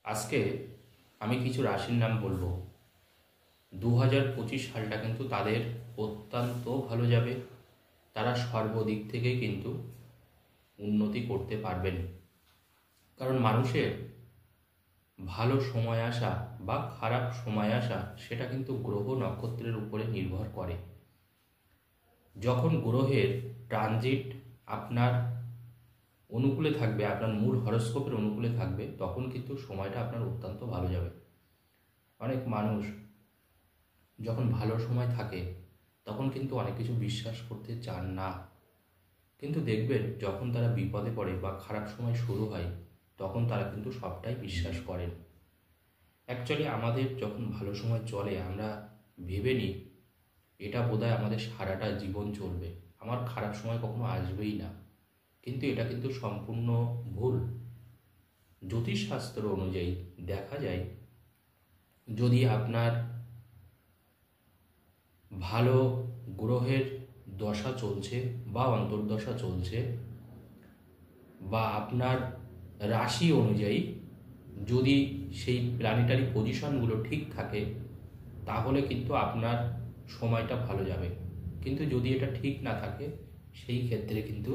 আজকে আমি কিছু রাশির নাম বলবো। 2025 সালটা কিন্তু তাদের অত্যন্ত ভালো যাবে। তারা সর্বদিক থেকেই কিন্তু উন্নতি করতে পারবেন। কারণ মানুষের ভালো সময় আসা বা খারাপ সময় আসা সেটা কিন্তু গ্রহ নক্ষত্রের উপরে নির্ভর করে। যখন গ্রহের ট্রানজিট আপনার অনুকূলে থাকবে, আপনার মূল হরস্কোপের অনুকূলে থাকবে, তখন কিন্তু সময়টা আপনার অত্যন্ত ভালো যাবে। অনেক মানুষ যখন ভালো সময় থাকে তখন কিন্তু অনেক কিছু বিশ্বাস করতে চান না, কিন্তু দেখবেন যখন তারা বিপদে পড়ে বা খারাপ সময় শুরু হয় তখন তারা কিন্তু সবটাই বিশ্বাস করেন। অ্যাকচুয়ালি আমাদের যখন ভালো সময় চলে আমরা ভেবে নিই এটা বোধহয় আমাদের সারাটা জীবন চলবে, আমার খারাপ সময় কখনো আসবেই না। কিন্তু এটা কিন্তু সম্পূর্ণ ভুল। জ্যোতিষশাস্ত্র অনুযায়ী দেখা যায়, যদি আপনার ভালো গ্রহের দশা চলছে বা অন্তর্দশা চলছে, বা আপনার রাশি অনুযায়ী যদি সেই প্ল্যানেটারি পজিশনগুলো ঠিক থাকে, তাহলে কিন্তু আপনার সময়টা ভালো যাবে। কিন্তু যদি এটা ঠিক না থাকে সেই ক্ষেত্রে কিন্তু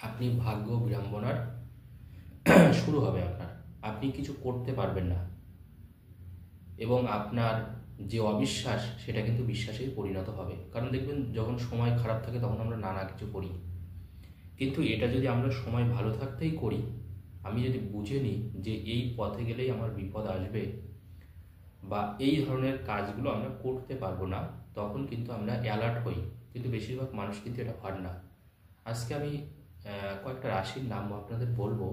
আপনি ভাগ্য বিড়ম্বনার শুরু হবে আপনার, আপনি কিছু করতে পারবেন না, এবং আপনার যে অবিশ্বাস সেটা কিন্তু বিশ্বাসেই পরিণত হবে। কারণ দেখবেন যখন সময় খারাপ থাকে তখন আমরা নানা কিছু করি, কিন্তু এটা যদি আমরা সময় ভালো থাকতেই করি, আমি যদি বুঝে নিই যে এই পথে গেলেই আমার বিপদ আসবে বা এই ধরনের কাজগুলো আমরা করতে পারবো না, তখন কিন্তু আমরা অ্যালার্ট হই। কিন্তু বেশিরভাগ মানুষ কিন্তু এটা হয় না। আজকে আমি কয়েকটা রাশির নাম আপনাদের বলবো,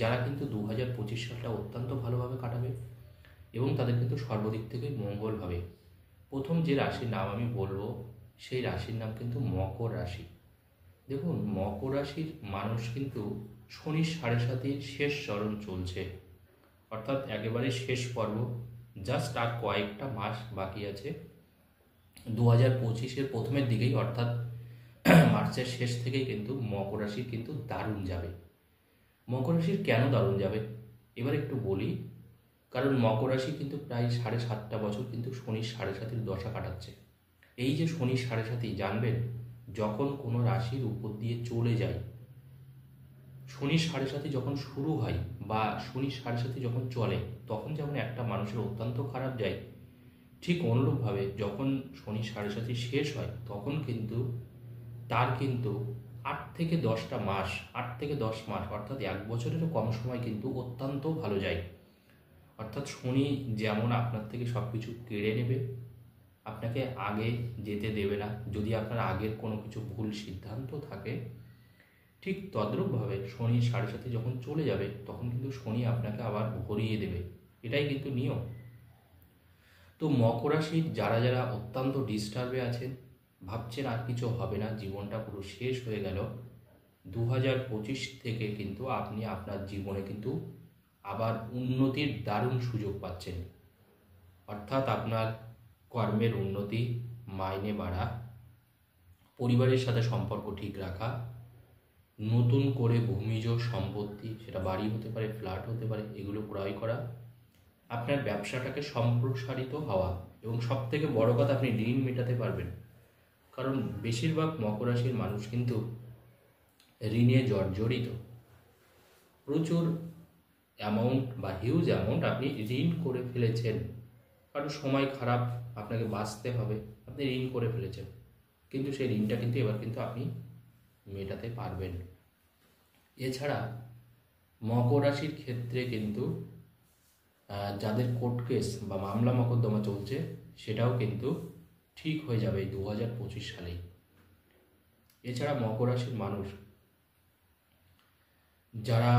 যারা কিন্তু 2025 সালটা অত্যন্ত ভালোভাবে কাটাবে এবং তাদের কিন্তু সর্বদিক থেকে মঙ্গল হবে। প্রথম যে রাশির নাম আমি বলবো সেই রাশির নাম কিন্তু মকর রাশি। দেখুন, মকর রাশির মানুষ কিন্তু শনির 7.5 শেষ চরণ চলছে, অর্থাৎ একেবারে শেষ পর্ব, জাস্ট আর কয়েকটা মাস বাকি আছে। 2025-এর প্রথমের দিকেই, অর্থাৎ মার্চের শেষ থেকেই কিন্তু মকর রাশির কিন্তু দারুণ যাবে। মকর রাশির কেন দারুণ যাবে এবার একটু বলি। কারণ মকর রাশি কিন্তু প্রায় 7.5 বছর কিন্তু শনির 7.5 দশা কাটাচ্ছে। এই যে শনির 7.5, জানবেন যখন কোনো রাশির উপর দিয়ে চলে যায়, শনির 7.5 যখন শুরু হয় বা শনির 7.5 যখন চলে, তখন যেমন একটা মানুষের অত্যন্ত খারাপ যায়, ঠিক অনুরূপভাবে যখন শনির 7.5 শেষ হয় তখন কিন্তু তার কিন্তু 8 থেকে 10 মাস অর্থাৎ 1 বছরেরও কম সময় কিন্তু অত্যন্ত ভালো যায়। অর্থাৎ শনি যেমন আপনার থেকে সব কিছু কেড়ে নেবে, আপনাকে আগে যেতে দেবে না, যদি আপনার আগের কোনো কিছু ভুল সিদ্ধান্ত থাকে, ঠিক তদ্রূপভাবে শনির 7.5 যখন চলে যাবে তখন কিন্তু শনি আপনাকে আবার ভরিয়ে দেবে। এটাই কিন্তু নিয়ম। তো মকর রাশির যারা যারা অত্যন্ত ডিস্টার্বে আছেন, ভাবছেন আর কিছু হবে না, জীবনটা পুরো শেষ হয়ে গেল, 2025 থেকে কিন্তু আপনি আপনার জীবনে কিন্তু আবার উন্নতির দারুণ সুযোগ পাচ্ছেন। অর্থাৎ আপনার কর্মের উন্নতি, মাইনে বাড়া, পরিবারের সাথে সম্পর্ক ঠিক রাখা, নতুন করে ভূমিজ সম্পত্তি, সেটা বাড়ি হতে পারে, ফ্ল্যাট হতে পারে, এগুলো ক্রয় করা, আপনার ব্যবসাটাকে সম্প্রসারিত হওয়া, এবং সব থেকে বড় কথা আপনি ঋণ মেটাতে পারবেন। কারণ বেশিরভাগ মকর রাশির মানুষ কিন্তু ঋণে জর্জরিত। প্রচুর অ্যামাউন্ট বা হিউজ অ্যামাউন্ট আপনি ঋণ করে ফেলেছেন, কারণ সময় খারাপ, আপনাকে বাঁচতে হবে, আপনি ঋণ করে ফেলেছেন, কিন্তু সেই ঋণটা কিন্তু এবার কিন্তু আপনি মেটাতে পারবেন। এছাড়া মকর রাশির ক্ষেত্রে কিন্তু যাদের কোর্ট কেস বা মামলা মকদ্দমা চলছে সেটাও কিন্তু ঠিক হয়ে যাবে এই 2025 সালেই। এছাড়া মকর রাশির মানুষ যারা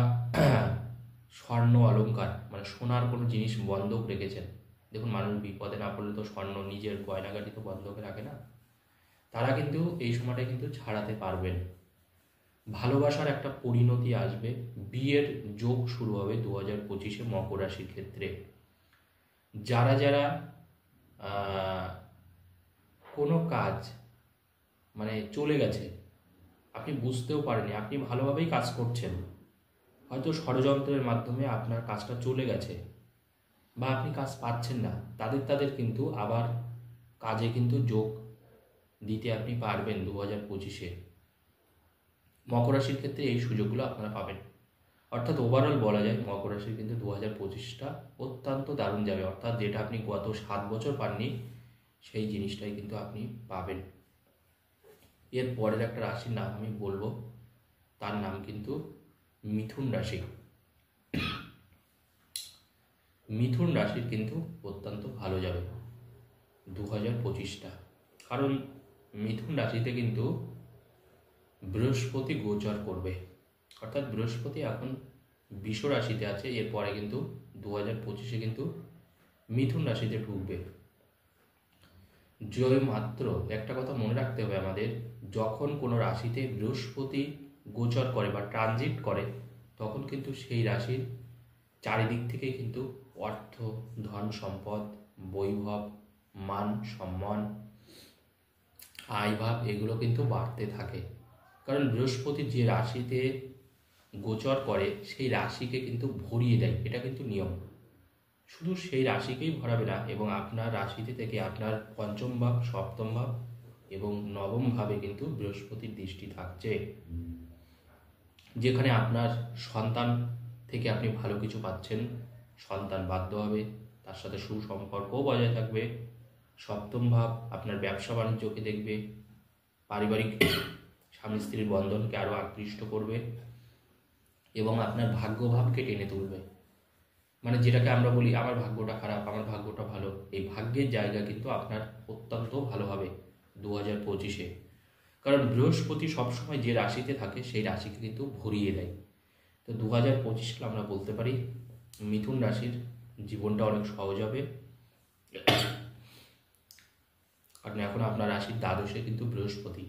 স্বর্ণ অলংকার মানে সোনার কোনো জিনিস বন্ধক রেখেছেন, দেখুন মানুষ বিপদে না পড়লে তো স্বর্ণ নিজের গয়নাগাটি তো বন্ধকে রাখে না, তারা কিন্তু এই সময়টা কিন্তু ছাড়াতে পারবেন। ভালোবাসার একটা পরিণতি আসবে, বিয়ের যোগ শুরু হবে 2025-এ মকর রাশির ক্ষেত্রে। যারা যারা কোনো কাজ মানে চলে গেছে, আপনি বুঝতেও পারেননি, আপনি ভালোভাবেই কাজ করছেন, হয়তো ষড়যন্ত্রের মাধ্যমে আপনার কাজটা চলে গেছে বা আপনি কাজ পাচ্ছেন না, তাদের কিন্তু আবার কাজে কিন্তু যোগ দিতে আপনি পারবেন 2025-এ। মকর রাশির ক্ষেত্রে এই সুযোগগুলো আপনারা পাবেন। অর্থাৎ ওভারঅল বলা যায় মকর রাশির কিন্তু 2025টা অত্যন্ত দারুণ যাবে। অর্থাৎ যেটা আপনি গত 7 বছর পাননি সেই জিনিসটাই কিন্তু আপনি পাবেন। এর পরের একটা রাশির নাম আমি বলবো, তার নাম কিন্তু মিথুন রাশি। মিথুন রাশির কিন্তু অত্যন্ত ভালো যাবে 2025টা, কারণ মিথুন রাশিতে কিন্তু বৃহস্পতি গোচর করবে। অর্থাৎ বৃহস্পতি এখন বৃষ রাশিতে আছে, এরপরে কিন্তু 2025-এ কিন্তু মিথুন রাশিতে ঢুকবে। যে মাত্র একটা কথা মনে রাখতে হবে আমাদের, যখন কোনো রাশিতে বৃহস্পতি গোচর করে বা ট্রানজিট করে, তখন কিন্তু সেই রাশির চারিদিক থেকে কিন্তু অর্থ, ধন সম্পদ, বৈভব, মান সম্মান, আয়ভাব এগুলো কিন্তু বাড়তে থাকে। কারণ বৃহস্পতি যে রাশিতে গোচর করে সেই রাশিকে কিন্তু ভরিয়ে দেয়, এটা কিন্তু নিয়ম। শুধু সেই রাশিকেই ভরাবে না, এবং আপনার রাশিতে থেকে আপনার পঞ্চম ভাব, সপ্তম ভাব এবং নবম ভাবে কিন্তু বৃহস্পতির দৃষ্টি থাকছে, যেখানে আপনার সন্তান থেকে আপনি ভালো কিছু পাচ্ছেন, সন্তান বাধ্য হবে, তার সাথে সুসম্পর্কও বজায় থাকবে। সপ্তম ভাব আপনার ব্যবসা বাণিজ্যকে দেখবে, পারিবারিক স্বামী স্ত্রীর বন্ধনকে আরও আকৃষ্ট করবে এবং আপনার ভাগ্যভাবকে টেনে তুলবে। মানে যেটাকে আমরা বলি আমার ভাগ্যটা খারাপ, আমার ভাগ্যটা ভালো, এই ভাগ্যের জায়গা কিন্তু আপনার অত্যন্ত ভালো হবে 2025-এ। কারণ বৃহস্পতি সবসময় যে রাশিতে থাকে সেই রাশিকে কিন্তু ভরিয়ে দেয়। তো 2025 সালে আমরা বলতে পারি মিথুন রাশির জীবনটা অনেক সহজ হবে, কারণ এখন আপনার রাশির দ্বাদশে কিন্তু বৃহস্পতি।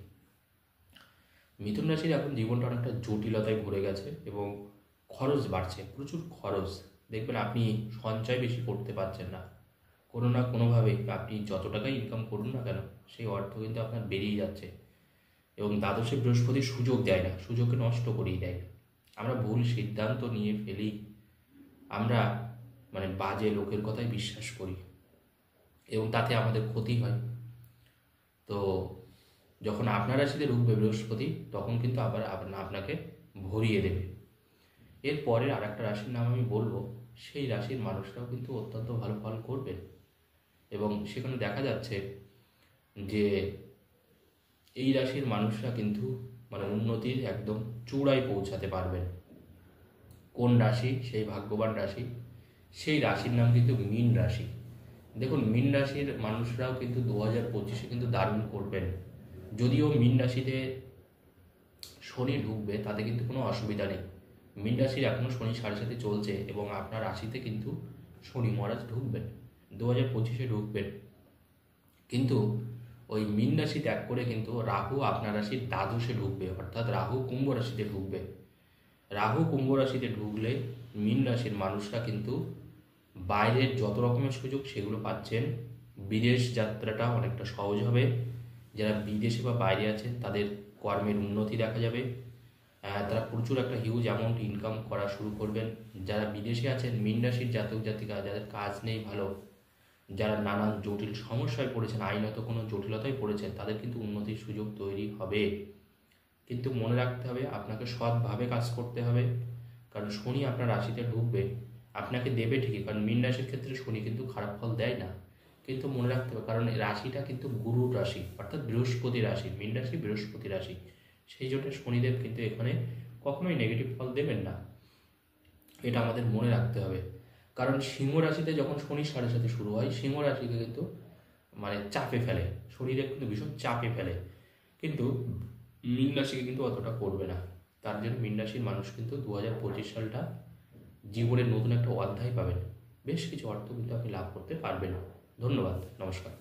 মিথুন রাশির এখন জীবনটা অনেকটা জটিলতায় ভরে গেছে এবং খরচ বাড়ছে, প্রচুর খরচ। দেখবেন আপনি সঞ্চয় বেশি করতে পারছেন না, কোনো না কোনোভাবে আপনি যত টাকা ইনকাম করুন না কেন সেই অর্থ কিন্তু আপনার বেরিয়ে যাচ্ছে। এবং দ্বাদশে বৃহস্পতি সুযোগ দেয় না, সুযোগকে নষ্ট করিয়ে দেয়। আমরা ভুল সিদ্ধান্ত নিয়ে ফেলি, আমরা মানে বাজে লোকের কথাই বিশ্বাস করি এবং তাতে আমাদের ক্ষতি হয়। তো যখন আপনার রাশিতে ঢুকবে বৃহস্পতি, তখন কিন্তু আবার আপনাকে ভরিয়ে দেবে। এরপরের আর একটা রাশির নাম আমি বলবো, সেই রাশির মানুষরাও কিন্তু অত্যন্ত ভালো ফল করবে এবং সেখানে দেখা যাচ্ছে যে এই রাশির মানুষরা কিন্তু মানে উন্নতির একদম চূড়ায় পৌঁছাতে পারবেন। কোন রাশি সেই ভাগ্যবান রাশি? সেই রাশির নাম কিন্তু মীন রাশি। দেখুন, মীন রাশির মানুষরাও কিন্তু 2025-এ কিন্তু দারুণ করবেন। যদিও মীন রাশিতে শনি ঢুকবে, তাতে কিন্তু কোনো অসুবিধা নেই। মীন রাশির এখনও শনি 7.5 চলছে এবং আপনার রাশিতে কিন্তু শনি মহারাজ ঢুকবেন, 2025-এ ঢুকবেন। কিন্তু ওই মীন রাশি ত্যাগ করে কিন্তু রাহু আপনার রাশির দ্বাদশে ঢুকবে, অর্থাৎ রাহু কুম্ভ রাশিতে ঢুকবে। রাহু কুম্ভ রাশিতে ঢুকলে মীন রাশির মানুষরা কিন্তু বাইরের যত রকমের সুযোগ সেগুলো পাচ্ছেন। বিদেশ যাত্রাটা অনেকটা সহজ হবে। যারা বিদেশে বা বাইরে আছেন তাদের কর্মের উন্নতি দেখা যাবে, তারা প্রচুর একটা হিউজ অ্যামাউন্ট ইনকাম করা শুরু করবেন। যারা বিদেশে আছেন মীন রাশির জাতক জাতিকা, যাদের কাজ নেই ভালো, যারা নানান জটিল সমস্যায় পড়েছেন, আইনত কোনো জটিলতায় পড়েছেন, তাদের কিন্তু উন্নতির সুযোগ তৈরি হবে। কিন্তু মনে রাখতে হবে আপনাকে সৎভাবে কাজ করতে হবে, কারণ শনি আপনার রাশিতে ঢুকবে, আপনাকে দেবে ঠিকই, কারণ মীন রাশির ক্ষেত্রে শনি কিন্তু খারাপ ফল দেয় না। কিন্তু মনে রাখতে হবে, কারণ রাশিটা কিন্তু গুরুর রাশি, অর্থাৎ বৃহস্পতি রাশি, মীন রাশি বৃহস্পতি রাশি, সেই জন্য শনিদেব কিন্তু এখানে কখনোই নেগেটিভ ফল দেবেন না, এটা আমাদের মনে রাখতে হবে। কারণ সিংহ রাশিতে যখন শনি 7.5 শুরু হয়, সিংহ রাশিকে কিন্তু মানে চাপে ফেলে, শরীরে কিন্তু ভীষণ চাপে ফেলে, কিন্তু মীন রাশিকে কিন্তু অতটা করবে না। তার জন্য মীন রাশির মানুষ কিন্তু 2025 সালটা জীবনের নতুন একটা অধ্যায় পাবেন, বেশ কিছু অর্থ কিন্তু আপনি লাভ করতে পারবেন। ধন্যবাদ, নমস্কার।